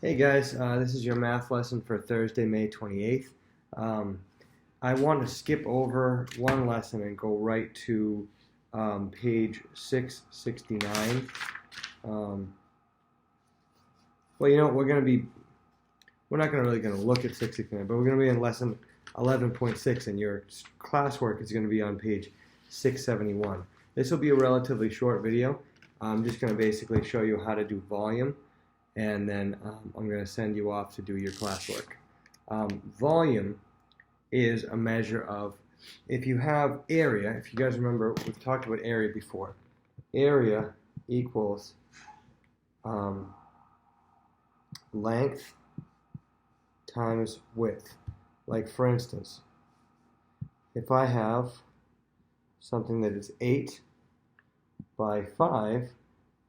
Hey guys, this is your math lesson for Thursday, May 28th. I want to skip over one lesson and go right to page 669. Well, you know, we're not really going to look at 669, but we're going to be in lesson 11.6, and your classwork is going to be on page 671. This will be a relatively short video. I'm just going to basically show you how to do volume, and then I'm going to send you off to do your classwork. Volume is a measure of, if you have area, if you guys remember, we've talked about area before. Area equals length times width. Like for instance, if I have something that is 8 by 5,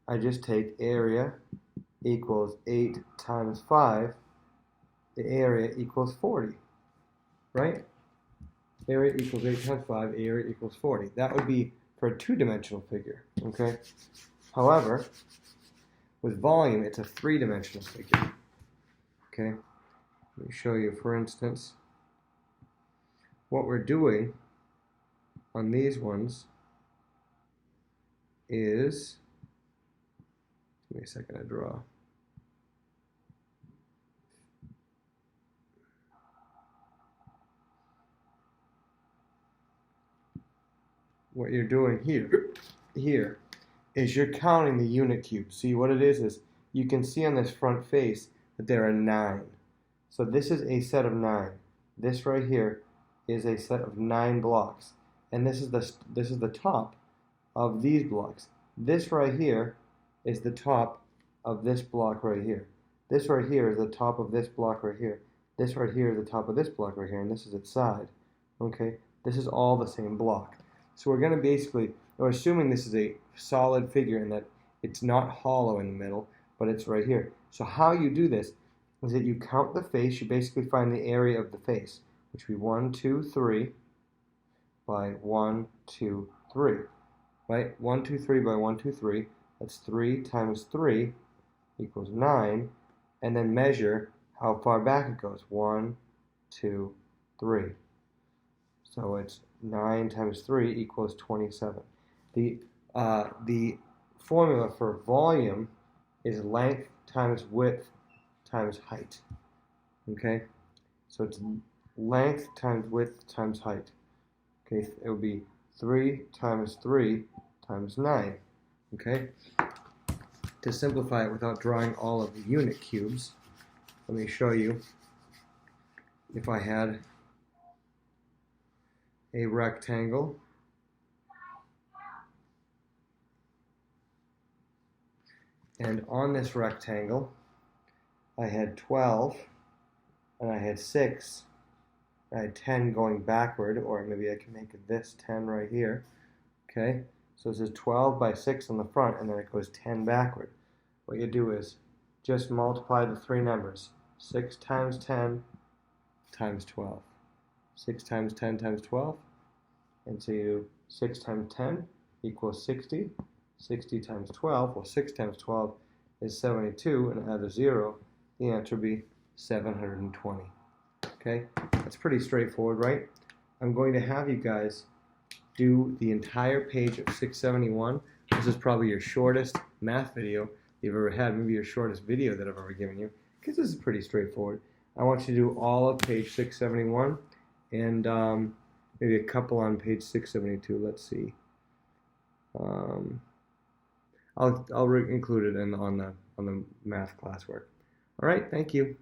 I just take area equals 8 times 5, the area equals 40, right? Area equals 8 times 5, area equals 40. That would be for a two-dimensional figure, okay? However, with volume, it's a three-dimensional figure, okay? Let me show you, for instance, what we're doing on these ones is, give me a second to draw. What you're doing here is you're counting the unit cubes. See, what it is you can see on this front face that there are 9. So this is a set of 9. This right here is a set of 9 blocks, and this is the top of these blocks. This right here is the top of this block right here. This right here is the top of this block right here. This right here is the top of this block right here, and this is its side. Okay, this is all the same block. So we're going to we're assuming this is a solid figure and that it's not hollow in the middle, but it's right here. So how you do this is that you count the face. You basically find the area of the face, which would be 1, 2, 3 by 1, 2, 3. Right? 1, 2, 3 by 1, 2, 3. That's 3 times 3 equals 9. And then measure how far back it goes. 1, 2, 3. So it's 9 times 3 equals 27. The formula for volume is length times width times height. Okay? So it's length times width times height. Okay? It would be 3 times 3 times 9. Okay? To simplify it without drawing all of the unit cubes, let me show you. If I had a rectangle and on this rectangle I had 12 and I had 6, I had 10 going backward, or maybe I can make this 10 right here. Okay, so this is 12 by 6 on the front, and then it goes 10 backward. What you do is just multiply the three numbers. 6 times 10 times 12. 6 times 10 times 12, and so you do 6 times 10 equals 60. 60 times 12, well, 6 times 12 is 72, and add a 0, the answer would be 720. Okay, that's pretty straightforward, right? I'm going to have you guys do the entire page of 671. This is probably your shortest math video you've ever had, maybe your shortest video that I've ever given you, because this is pretty straightforward. I want you to do all of page 671 and maybe a couple on page 672. Let's see. I'll include it on the math classwork. All right, thank you.